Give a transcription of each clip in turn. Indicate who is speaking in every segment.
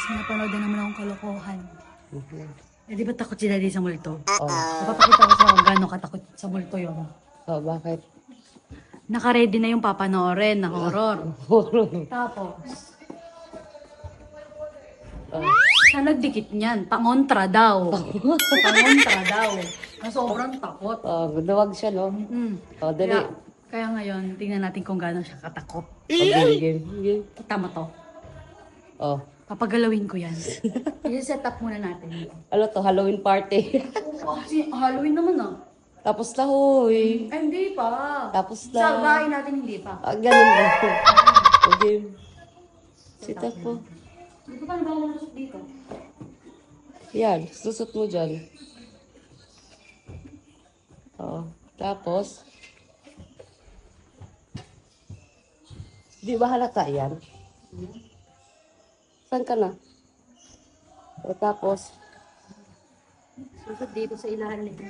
Speaker 1: napanood na naman akong kalokohan. Eh, di ba takot si Daddy sa multo?
Speaker 2: Oh.
Speaker 1: Napapakita ko siya kung gaano katakot sa multo yun.
Speaker 2: Oh, bakit?
Speaker 1: Naka-ready na yung papanoorin na horror. Tapos, siya nagdikit niyan. Pangontra daw. Pangontra daw. Na sobrang takot.
Speaker 2: Oh, duwag siya, no? Oh, dali.
Speaker 1: Kaya ngayon, tingnan natin kung gaano siya katakot.
Speaker 2: Okay, game. Game.
Speaker 1: Kita mo to.
Speaker 2: Oh.
Speaker 1: Papagalawin ko yan. I-set up muna natin.
Speaker 2: Ano to? Halloween party.
Speaker 1: Oh, kasi Halloween naman ah.
Speaker 2: Tapos na, hoy.
Speaker 1: Ay, hindi pa.
Speaker 2: Tapos na.
Speaker 1: Sa bahay natin hindi pa.
Speaker 2: Ah, ganun ba? Okay. Sit up po.
Speaker 1: Dito pa na ba ako malusot dito?
Speaker 2: Yan, susot mo dyan. Oh. Tapos, di ba halata yan? Saan ka na? O tapos,
Speaker 1: Susot dito sa ilalim nito.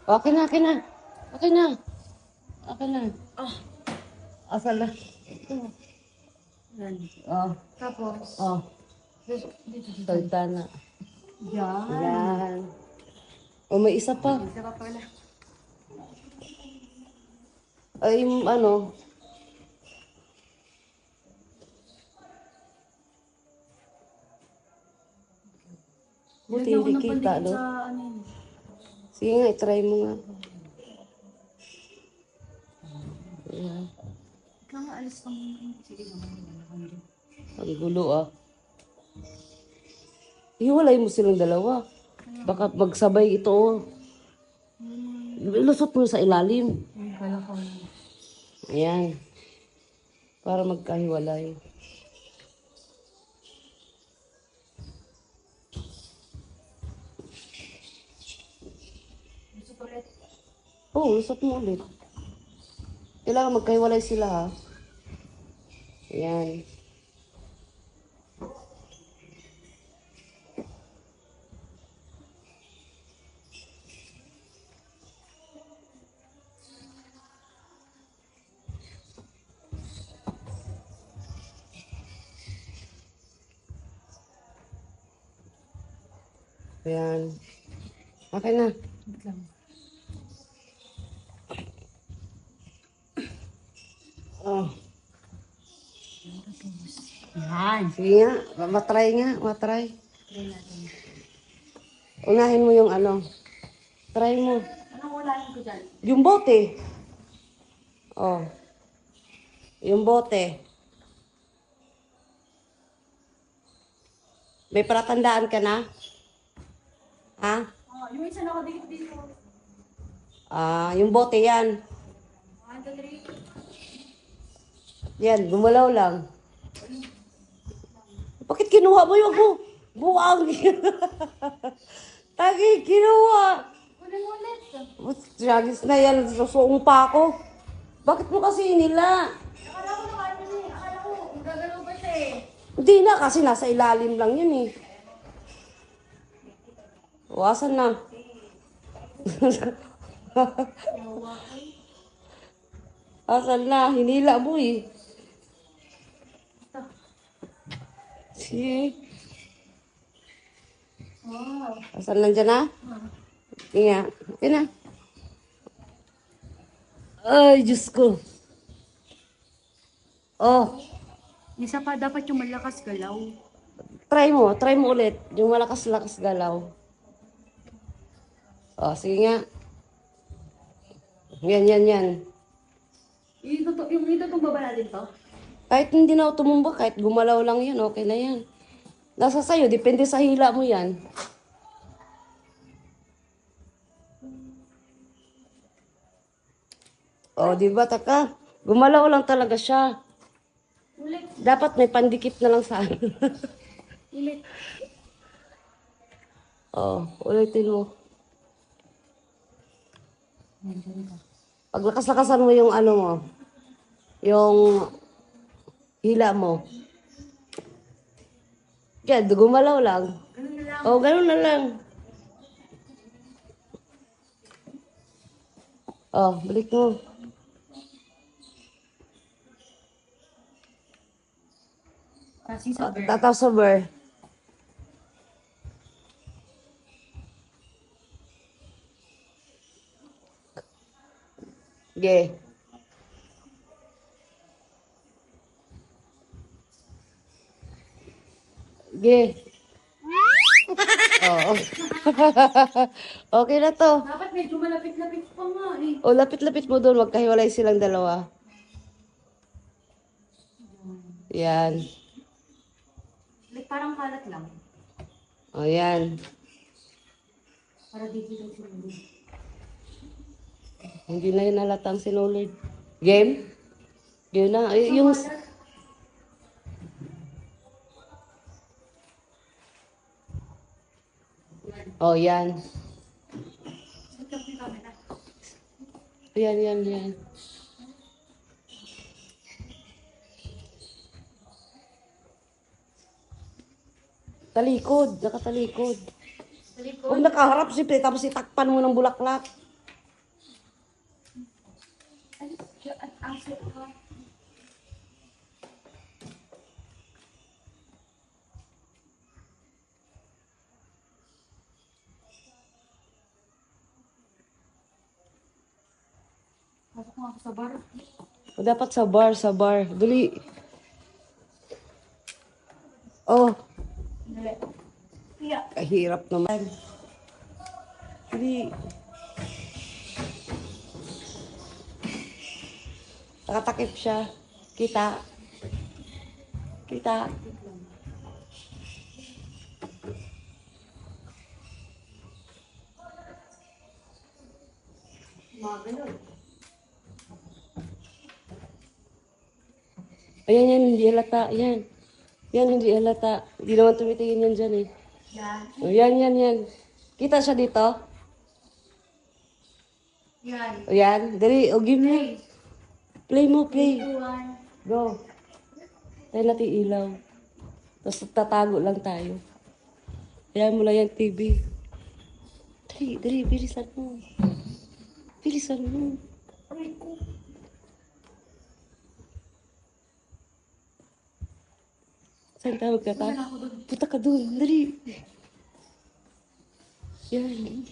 Speaker 2: okay na, okay na. Okay na. Okay na.
Speaker 1: Ah,
Speaker 2: Asal na.
Speaker 1: yan.
Speaker 2: Oh.
Speaker 1: Tapos,
Speaker 2: Oh.
Speaker 1: dito.
Speaker 2: Salta na.
Speaker 1: Yan.
Speaker 2: Yan. O may isa pa.
Speaker 1: Isa pa pala.
Speaker 2: Ay, ano. Buti
Speaker 1: Lagyan ko
Speaker 2: hindi
Speaker 1: ng
Speaker 2: kita,
Speaker 1: pandikit
Speaker 2: no?
Speaker 1: sa ano yun.
Speaker 2: Sige nga, itry mo nga. Ayan.
Speaker 1: Ikaw nga, alis ka muna. Sige naman.
Speaker 2: Ang gulo, ah. Hiwalay mo silang dalawa. Baka magsabay ito, oh. Lusot mo sa ilalim.
Speaker 1: Ay, kala ko.
Speaker 2: Ayan. Para magkahiwalay.
Speaker 1: Gusto ko ulit.
Speaker 2: Oo, lusot mo ulit. Kailangan magkahiwalay sila, ha. Ayan. Ayan. Okay na.
Speaker 1: Wait lang.
Speaker 2: Oh.
Speaker 1: Yan.
Speaker 2: Sige nga. Matry nga. Matry.
Speaker 1: Try natin.
Speaker 2: Unahin mo yung ano. Try mo.
Speaker 1: Anong ulahin ko dyan?
Speaker 2: Yung bote. Oh. Yung bote. May palatandaan ka na? Ha?
Speaker 1: Oh, yung isa nakadikit dito.
Speaker 2: Ah, yung bote yan.
Speaker 1: 1, 2, 3.
Speaker 2: Yan, gumalaw lang. Bakit kinuha mo yung buwang? Tagi, kinuha.
Speaker 1: Kunin mo ulit.
Speaker 2: Tragis na yan, susuong pa ako. Bakit mo kasi nila?
Speaker 1: Akala ko nakaano eh. Akala ko gagalaw pa siya eh.
Speaker 2: Hindi na, kasi nasa ilalim lang yun eh. Wasan na. Asan na? Hinila mo eh. Si.
Speaker 1: Wow.
Speaker 2: Asan lang dyan na? Nga. Okay na. Ay, Diyos ko. Oh,
Speaker 1: Isa pa dapat yung malakas galaw.
Speaker 2: try mo. Try mo ulit. Yung malakas-lakas galaw. Oh, sige nga. Yan.
Speaker 1: Yung ito itong baba natin to.
Speaker 2: Kahit hindi na ako tumumba, kahit gumalaw lang yun, okay na yan. Nasa sayo, depende sa hila mo yan. Oh, di ba, taka? Gumalaw lang talaga siya.
Speaker 1: Ulit.
Speaker 2: Dapat may pandikit na lang sa ano.
Speaker 1: Ulit.
Speaker 2: Oh, ulitin mo. Pag lakas-lakasan mo yung ano mo, yung hila mo. Yan, gumalaw lang.
Speaker 1: Ganun na lang.
Speaker 2: Oh, ganun na lang. Oh, balik mo.
Speaker 1: Kasi sa bird.
Speaker 2: Tataw sa bar. Ge. Ge. Oo. Okay na to.
Speaker 1: Dapat medyo malapit-lapit pa nga eh.
Speaker 2: O, lapit-lapit mo doon. Magkahiwalay silang dalawa. Yan.
Speaker 1: Like parang kalat lang.
Speaker 2: O, yan.
Speaker 1: Para dito lang sinuli.
Speaker 2: Hindi na yun nalatang sinulid. Game? Game na. Ay, yung... Oh, yan. Yan. Talikod. Nakatalikod. Kung nakaharap, siyempre, tapos itakpan mo ng bulaklak.
Speaker 1: Pasok nga ako sa bar.
Speaker 2: O, dapat sa bar. Dali. Oh,
Speaker 1: Dali. Yeah.
Speaker 2: kahirap naman. Dali. Nakatakip siya. Kita. Kita. Ayan, hindi halata. Yan. Yan, hindi halata. Hindi naman tumitingin yan dyan eh.
Speaker 1: Yan.
Speaker 2: O, yan. Kita siya dito?
Speaker 1: Yan.
Speaker 2: O, yan. Dali, o, give me. Play mo, play.
Speaker 1: 2, 1.
Speaker 2: Go. Tayo natin ilaw. Tapos tatago lang tayo. Ayan mo lang yung TV. Dali, bilisan mo. Bilisan mo.
Speaker 1: Aray ko.
Speaker 2: Saan tawag ka ta?
Speaker 1: Saan ako doon?
Speaker 2: Punta ka doon, dali. Yan.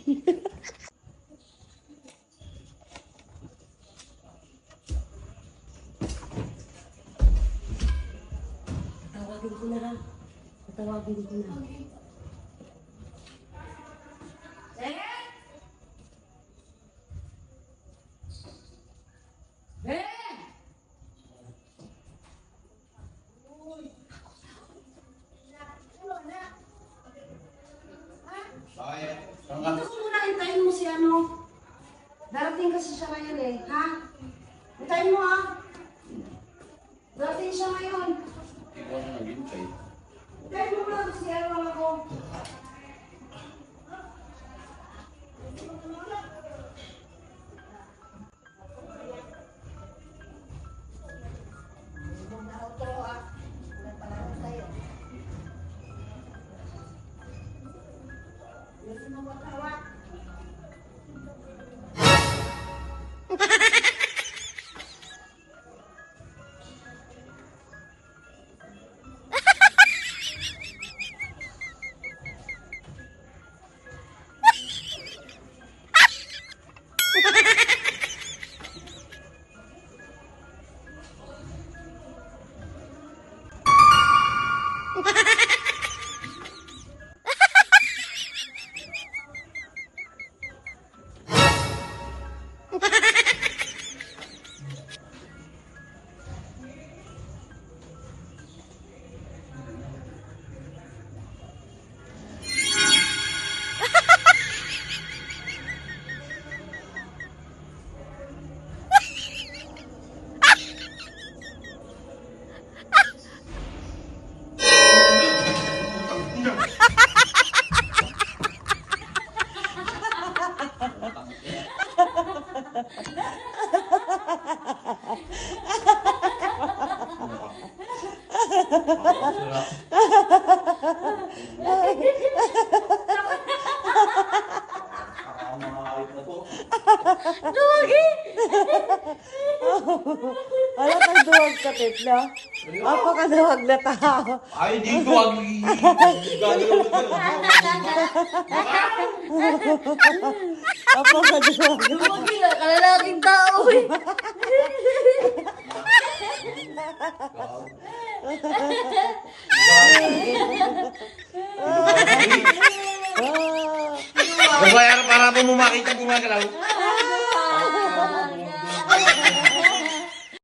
Speaker 2: Tawagin ko na ha. Tawagin ko na. Dito ko muna, hintayin mo si ano. Darating kasi siya ngayon eh, ha? Hintayin mo ha. Darating siya ngayon. Hintayin mo lang si ano ako.
Speaker 3: Ang mga ayot na to.
Speaker 2: Wala kang duwag ka, Titla. Apakaduwag na tao.
Speaker 3: Ay, dito ang gagalaw ka.
Speaker 2: Apakaduwag.
Speaker 1: Lumagi na, kalalaking tao eh.
Speaker 2: Ah.
Speaker 3: Babayaran para po mo makita gumagalaw.